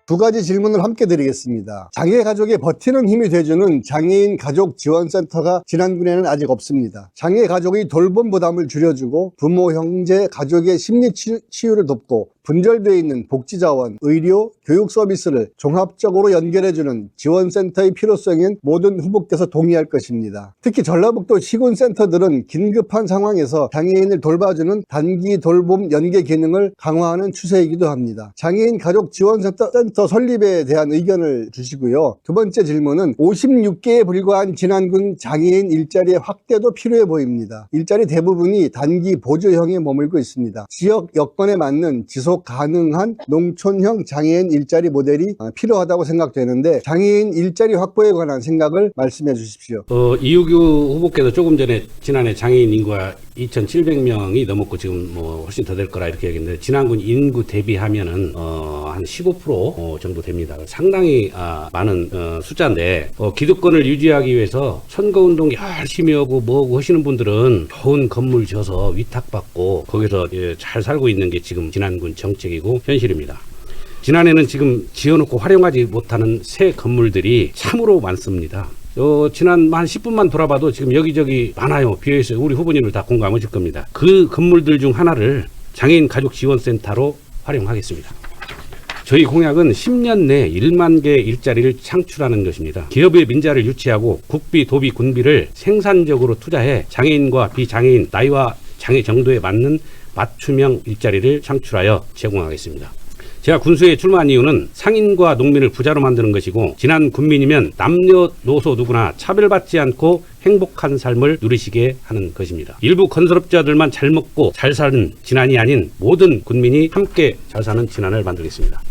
두 가지 질문을 함께 드리겠습니다. 장애 가족의 버티는 힘이 돼주는 장애인 가족 지원센터가 진안군에는 아직 없습니다. 장애 가족의 돌봄 부담을 줄여주고 부모, 형제, 가족의 심리 치유를 돕고 분절되어 있는 복지자원, 의료, 교육 서비스를 종합적으로 연결해주는 지원센터의 필요성엔 모든 후보께서 동의할 것입니다. 특히 전라북도 시군센터들은 긴급한 상황에서 장애인을 돌봐주는 단기 돌봄 연계 기능을 강화하는 추세이기도 합니다. 장애인 가족 지원센터 설립에 대한 의견을 주시고요. 두 번째 질문은 56개에 불과한 진안군 장애인 일자리의 확대도 필요해 보입니다. 일자리 대부분이 단기 보조형에 머물고 있습니다. 지역 여건에 맞는 지속 가능한 농촌형 장애인 일자리 모델이 필요하다고 생각되는데 장애인 일자리 확보에 관한 생각을 말씀해 주십시오. 이우규 후보께서 조금 전에 지난해 장애인 인구가 2,700명이 넘었고 지금 뭐 훨씬 더 될 거라 이렇게 얘기했는데 진안군 인구 대비하면은 한 15% 정도 됩니다. 상당히 많은 숫자인데 기득권을 유지하기 위해서 선거운동 열심히 하고 뭐하고 하시는 분들은 좋은 건물 지어서 위탁받고 거기서 잘 살고 있는 게 지금 진안군 정책이고 현실입니다. 지난해는 지금 지어놓고 활용하지 못하는 새 건물들이 참으로 많습니다. 지난 한 10분만 돌아봐도 지금 여기저기 많아요. 비어있어요. 우리 후보님들 다 공감하실 겁니다. 그 건물들 중 하나를 장애인 가족 지원센터로 활용하겠습니다. 저희 공약은 10년 내 1만 개 일자리를 창출하는 것입니다. 기업의 민자를 유치하고 국비, 도비, 군비를 생산적으로 투자해 장애인과 비장애인, 나이와 장애 정도에 맞는 맞춤형 일자리를 창출하여 제공하겠습니다. 제가 군수에 출마한 이유는 상인과 농민을 부자로 만드는 것이고 진안 군민이면 남녀노소 누구나 차별받지 않고 행복한 삶을 누리시게 하는 것입니다. 일부 건설업자들만 잘 먹고 잘 사는 진안이 아닌 모든 군민이 함께 잘 사는 진안을 만들겠습니다.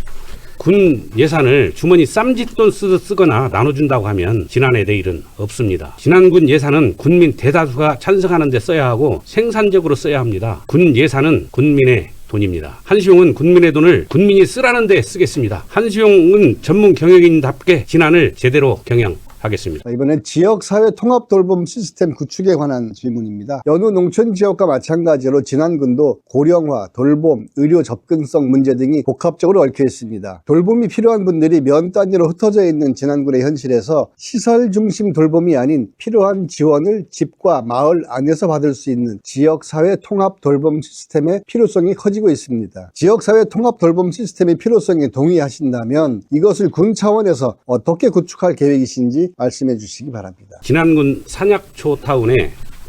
군 예산을 주머니 쌈짓돈 쓰거나 나눠준다고 하면 진안의 내일은 없습니다. 진안군 예산은 군민 대다수가 찬성하는 데 써야 하고 생산적으로 써야 합니다. 군 예산은 군민의 돈입니다. 한시용은 군민의 돈을 군민이 쓰라는 데 쓰겠습니다. 한시용은 전문 경영인답게 진안을 제대로 경영하겠습니다. 이번엔 지역사회 통합 돌봄 시스템 구축에 관한 질문입니다. 여느 농촌 지역과 마찬가지로 진안군도 고령화, 돌봄, 의료 접근성 문제 등이 복합적으로 얽혀 있습니다. 돌봄이 필요한 분들이 면 단위로 흩어져 있는 진안군의 현실에서 시설 중심 돌봄이 아닌 필요한 지원을 집과 마을 안에서 받을 수 있는 지역사회 통합 돌봄 시스템의 필요성이 커지고 있습니다. 지역사회 통합 돌봄 시스템의 필요성에 동의하신다면 이것을 군 차원에서 어떻게 구축할 계획이신지 말씀해 주시기 바랍니다. 진안군 산약초 타운에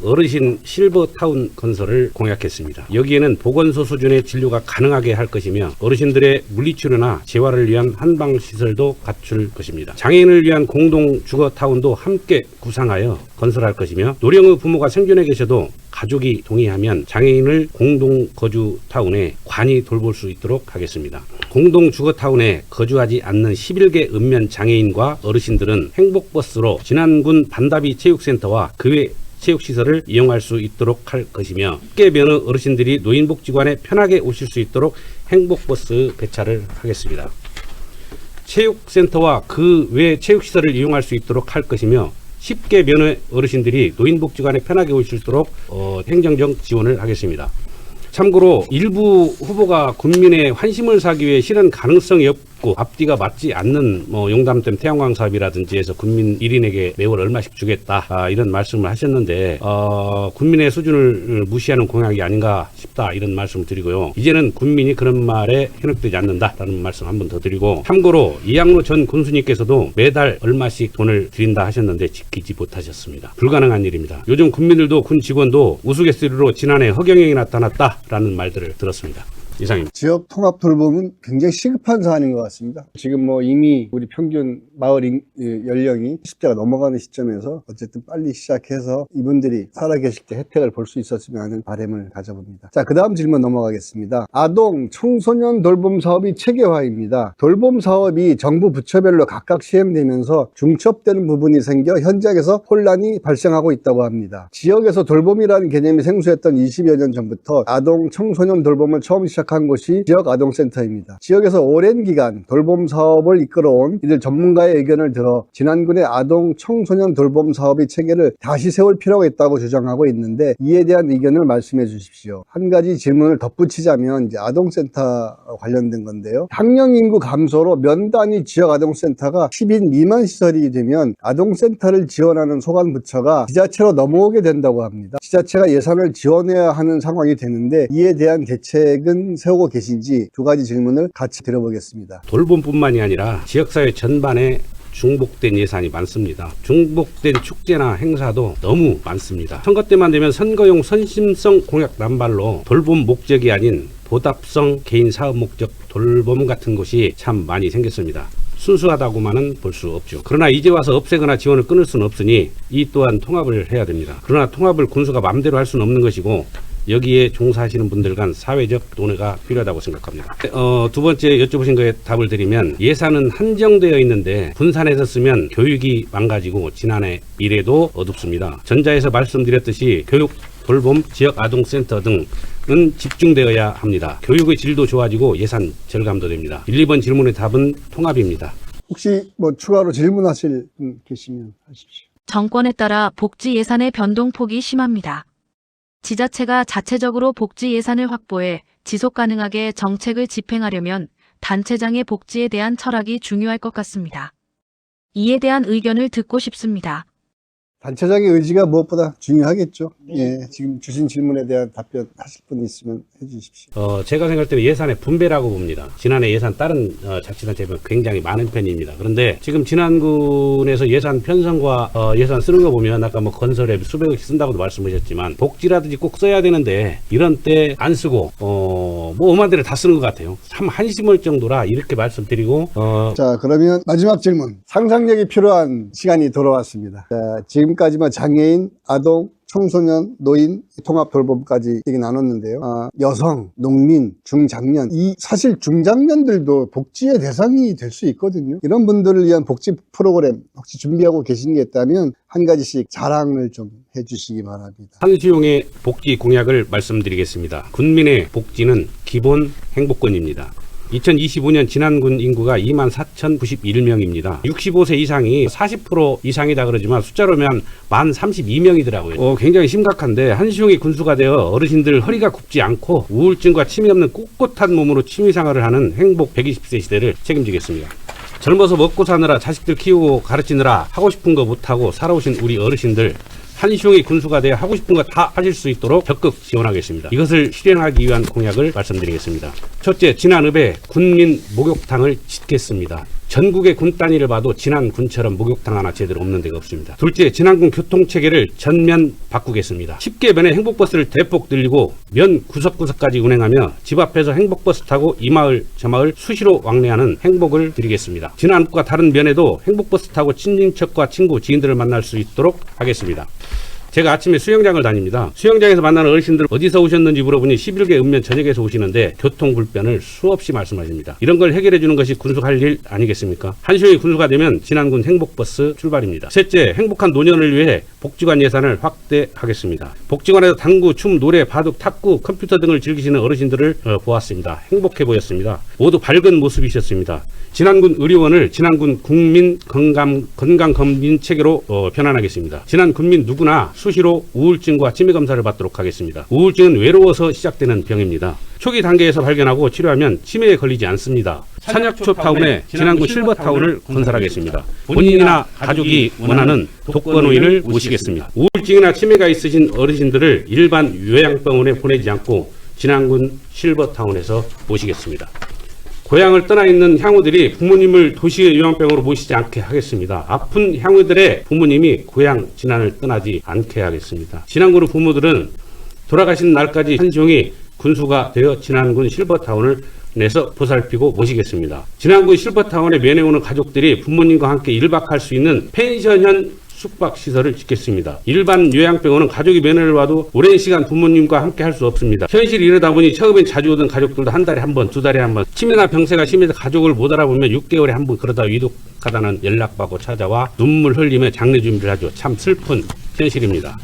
어르신 실버타운 건설을 공약했습니다. 여기에는 보건소 수준의 진료가 가능하게 할 것이며 어르신들의 물리치료나 재활을 위한 한방시설도 갖출 것입니다. 장애인을 위한 공동주거타운도 함께 구상하여 건설할 것이며 노령의 부모가 생존해 계셔도 가족이 동의하면 장애인을 공동거주타운에 관이 돌볼 수 있도록 하겠습니다. 공동주거타운에 거주하지 않는 11개 읍면 장애인과 어르신들은 행복버스로 진안군 반다비 체육센터와 그 외 체육시설을 이용할 수 있도록 할 것이며 함께 면허 어르신들이 노인복지관에 편하게 오실 수 있도록 행복버스 배차를 하겠습니다. 체육센터와 그 외 체육시설을 이용할 수 있도록 할 것이며 10개 면허 어르신들이 노인복지관에 편하게 오실 수 있도록 행정적 지원을 하겠습니다. 참고로 일부 후보가 군민의 환심을 사기 위해 실현 가능성이 없고 앞뒤가 맞지 않는 용담댐 태양광 사업이라든지 해서 군민 1인에게 매월 얼마씩 주겠다 이런 말씀을 하셨는데 군민의 수준을 무시하는 공약이 아닌가 싶다 이런 말씀을 드리고요. 이제는 군민이 그런 말에 현혹되지 않는다라는 말씀 한 번 더 드리고 참고로 이양로 전 군수님께서도 매달 얼마씩 돈을 드린다 하셨는데 지키지 못하셨습니다. 불가능한 일입니다. 요즘 군민들도 군 직원도 우스갯소리로 지난해 허경영이 나타났다라는 말들을 들었습니다. 이상입니다. 지역 통합 돌봄은 굉장히 시급한 사안인 것 같습니다. 지금 이미 우리 평균 마을 연령이 10대가 넘어가는 시점에서 어쨌든 빨리 시작해서 이분들이 살아계실 때 혜택을 볼 수 있었으면 하는 바람을 가져봅니다. 자, 그 다음 질문 넘어가겠습니다. 아동, 청소년 돌봄 사업이 체계화입니다. 돌봄 사업이 정부 부처별로 각각 시행되면서 중첩되는 부분이 생겨 현장에서 혼란이 발생하고 있다고 합니다. 지역에서 돌봄이라는 개념이 생소했던 20여 년 전부터 아동, 청소년 돌봄을 처음 시작한 시작한 곳이 지역아동센터입니다. 지역에서 오랜 기간 돌봄 사업을 이끌어온 이들 전문가의 의견을 들어 진안군의 아동 청소년 돌봄 사업의 체계를 다시 세울 필요가 있다고 주장하고 있는데, 이에 대한 의견을 말씀해 주십시오. 한 가지 질문을 덧붙이자면 이제 아동센터 관련된 건데요. 학령 인구 감소로 면 단위 지역아동센터가 10인 미만 시설이 되면 아동센터를 지원하는 소관부처가 지자체로 넘어오게 된다고 합니다. 지자체가 예산을 지원해야 하는 상황이 되는데, 이에 대한 대책은 세우고 계신지 두 가지 질문을 같이 드려보겠습니다. 돌봄뿐만이 아니라 지역사회 전반에 중복된 예산이 많습니다. 중복된 축제나 행사도 너무 많습니다. 선거 때만 되면 선거용 선심성 공약 남발로 돌봄 목적이 아닌 보답성 개인 사업 목적 돌봄 같은 곳이 참 많이 생겼습니다. 순수하다고만은 볼 수 없죠. 그러나 이제 와서 없애거나 지원을 끊을 수는 없으니 이 또한 통합을 해야 됩니다. 그러나 통합을 군수가 마음대로 할 수는 없는 것이고, 여기에 종사하시는 분들 간 사회적 논의가 필요하다고 생각합니다. 두 번째 여쭤보신 거에 답을 드리면, 예산은 한정되어 있는데 분산해서 쓰면 교육이 망가지고 지난해 미래도 어둡습니다. 전자에서 말씀드렸듯이 교육, 돌봄, 지역아동센터 등은 집중되어야 합니다. 교육의 질도 좋아지고 예산 절감도 됩니다. 1, 2번 질문의 답은 통합입니다. 혹시 추가로 질문하실 분 계시면 하십시오. 정권에 따라 복지 예산의 변동폭이 심합니다. 지자체가 자체적으로 복지 예산을 확보해 지속 가능하게 정책을 집행하려면 단체장의 복지에 대한 철학이 중요할 것 같습니다. 이에 대한 의견을 듣고 싶습니다. 단체장의 의지가 무엇보다 중요하겠죠. 예, 지금 주신 질문에 대한 답변 하실 분 있으면 해주십시오. 제가 생각할 때는 예산의 분배라고 봅니다. 지난해 예산 다른 자치단체에 비해 굉장히 많은 편입니다. 그런데 지금 진안군에서 예산 편성과 예산 쓰는 거 보면, 아까 뭐 건설에 수백억씩 쓴다고도 말씀하셨지만 복지라든지 꼭 써야 되는데 이런 때 안 쓰고 뭐 오만 대를 다 쓰는 것 같아요. 참 한심할 정도라 이렇게 말씀드리고 자, 그러면 마지막 질문. 상상력이 필요한 시간이 돌아왔습니다. 자, 지금까지만 장애인, 아동, 청소년, 노인, 통합 돌봄까지 얘기 나눴는데요. 여성, 농민, 중장년, 사실 중장년들도 복지의 대상이 될 수 있거든요. 이런 분들을 위한 복지 프로그램 혹시 준비하고 계신 게 있다면 한 가지씩 자랑을 좀 해주시기 바랍니다. 한수용의 복지 공약을 말씀드리겠습니다. 군민의 복지는 기본 행복권입니다. 2025년 진안군 인구가 24,091명입니다. 65세 이상이 40% 이상이다 그러지만 숫자로면 1032명이더라고요. 굉장히 심각한데, 한시용이 군수가 되어 어르신들 허리가 굽지 않고 우울증과 침이 없는 꼿꼿한 몸으로 취미생활을 하는 행복 120세 시대를 책임지겠습니다. 젊어서 먹고 사느라 자식들 키우고 가르치느라 하고 싶은 거 못하고 살아오신 우리 어르신들, 한시용이 군수가 되어 하고 싶은 거 다 하실 수 있도록 적극 지원하겠습니다. 이것을 실현하기 위한 공약을 말씀드리겠습니다. 첫째, 진안읍에 군민 목욕탕을 짓겠습니다. 전국의 군 단위를 봐도 진안군처럼 목욕탕 하나 제대로 없는 데가 없습니다. 둘째, 진안군 교통체계를 전면 바꾸겠습니다. 10개 면의 행복버스를 대폭 늘리고 면 구석구석까지 운행하며 집 앞에서 행복버스 타고 이 마을 저 마을 수시로 왕래하는 행복을 드리겠습니다. 진안읍과 다른 면에도 행복버스 타고 친인척과 친구, 지인들을 만날 수 있도록 하겠습니다. 제가 아침에 수영장을 다닙니다. 수영장에서 만나는 어르신들 어디서 오셨는지 물어보니 11개 읍면 전역에서 오시는데 교통 불편을 수없이 말씀하십니다. 이런 걸 해결해 주는 것이 군수가 할 일 아니겠습니까? 한시용이 군수가 되면 진안군 행복버스 출발입니다. 셋째, 행복한 노년을 위해 복지관 예산을 확대하겠습니다. 복지관에서 당구, 춤, 노래, 바둑, 탁구, 컴퓨터 등을 즐기시는 어르신들을 보았습니다. 행복해 보였습니다. 모두 밝은 모습이셨습니다. 진안군 의료원을 진안군 국민 건강검진 체계로 변환하겠습니다. 진안 군민 누구나 수시로 우울증과 치매 검사를 받도록 하겠습니다. 우울증은 외로워서 시작되는 병입니다. 초기 단계에서 발견하고 치료하면 치매에 걸리지 않습니다. 산약초 타운에 진안군 실버타운을 건설하겠습니다. 본인이나 가족이 원하는 독거노인을 모시겠습니다. 우울증이나 치매가 있으신 어르신들을 일반 요양병원에 보내지 않고 진안군 실버타운에서 모시겠습니다. 고향을 떠나 있는 향우들이 부모님을 도시의 요양병으로 모시지 않게 하겠습니다. 아픈 향우들의 부모님이 고향 진안을 떠나지 않게 하겠습니다. 진안군 부모들은 돌아가신 날까지 한시용이 군수가 되어 진안군 실버타운을 내서 보살피고 모시겠습니다. 진안군 실버타운에 면회 오는 가족들이 부모님과 함께 1박할 수 있는 펜션형 숙박시설을 짓겠습니다. 일반 요양병원은 가족이 면회를 와도 오랜 시간 부모님과 함께 할 수 없습니다. 현실이 이러다 보니 처음엔 자주 오던 가족들도 한 달에 한 번, 두 달에 한 번, 치매나 병세가 심해서 가족을 못 알아보면 6개월에 한 번 그러다 위독하다는 연락받고 찾아와 눈물 흘리며 장례 준비를 하죠. 참 슬픈 현실입니다.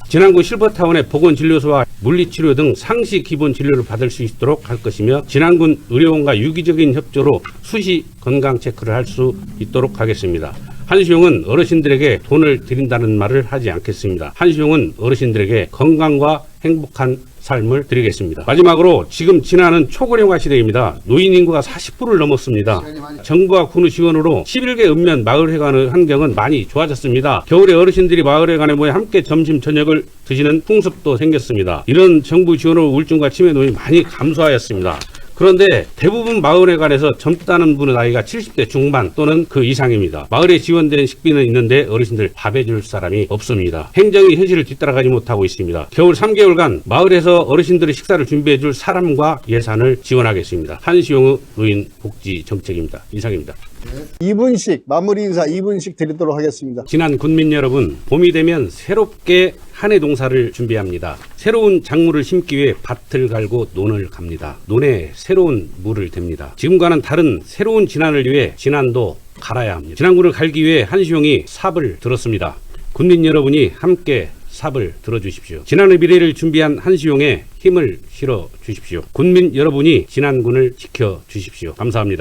진안군 실버타운의 보건진료소와 물리치료 등 상시 기본 진료를 받을 수 있도록 할 것이며 진안군 의료원과 유기적인 협조로 수시 건강 체크를 할 수 있도록 하겠습니다. 한수용은 어르신들에게 돈을 드린다는 말을 하지 않겠습니다. 한수용은 어르신들에게 건강과 행복한 삶을 드리겠습니다. 마지막으로 지금 진안은 초고령화 시대입니다. 노인 인구가 40%를 넘었습니다. 정부와 군의 지원으로 11개 읍면 마을회관의 환경은 많이 좋아졌습니다. 겨울에 어르신들이 마을회관에 모여 함께 점심 저녁을 드시는 풍습도 생겼습니다. 이런 정부 지원으로 우울증과 치매 노인이 많이 감소하였습니다. 그런데 대부분 마을회관에서 젊다는 분의 나이가 70대 중반 또는 그 이상입니다. 마을에 지원된 식비는 있는데 어르신들 밥 해줄 사람이 없습니다. 행정이 현실을 뒤따라가지 못하고 있습니다. 겨울 3개월간 마을에서 어르신들의 식사를 준비해줄 사람과 예산을 지원하겠습니다. 한수용의 노인 복지 정책입니다. 이상입니다. 2분씩 마무리 인사 2분씩 드리도록 하겠습니다. 지난 군민 여러분, 봄이 되면 새롭게 한 해 농사를 준비합니다. 새로운 작물을 심기 위해 밭을 갈고 논을 갑니다. 논에 새로운 물을 댑니다. 지금과는 다른 새로운 진안을 위해 진안도 갈아야 합니다. 진안군을 갈기 위해 한수용이 삽을 들었습니다. 군민 여러분이 함께 삽을 들어주십시오. 진안의 미래를 준비한 한수용에 힘을 실어 주십시오. 군민 여러분이 진안군을 지켜주십시오. 감사합니다.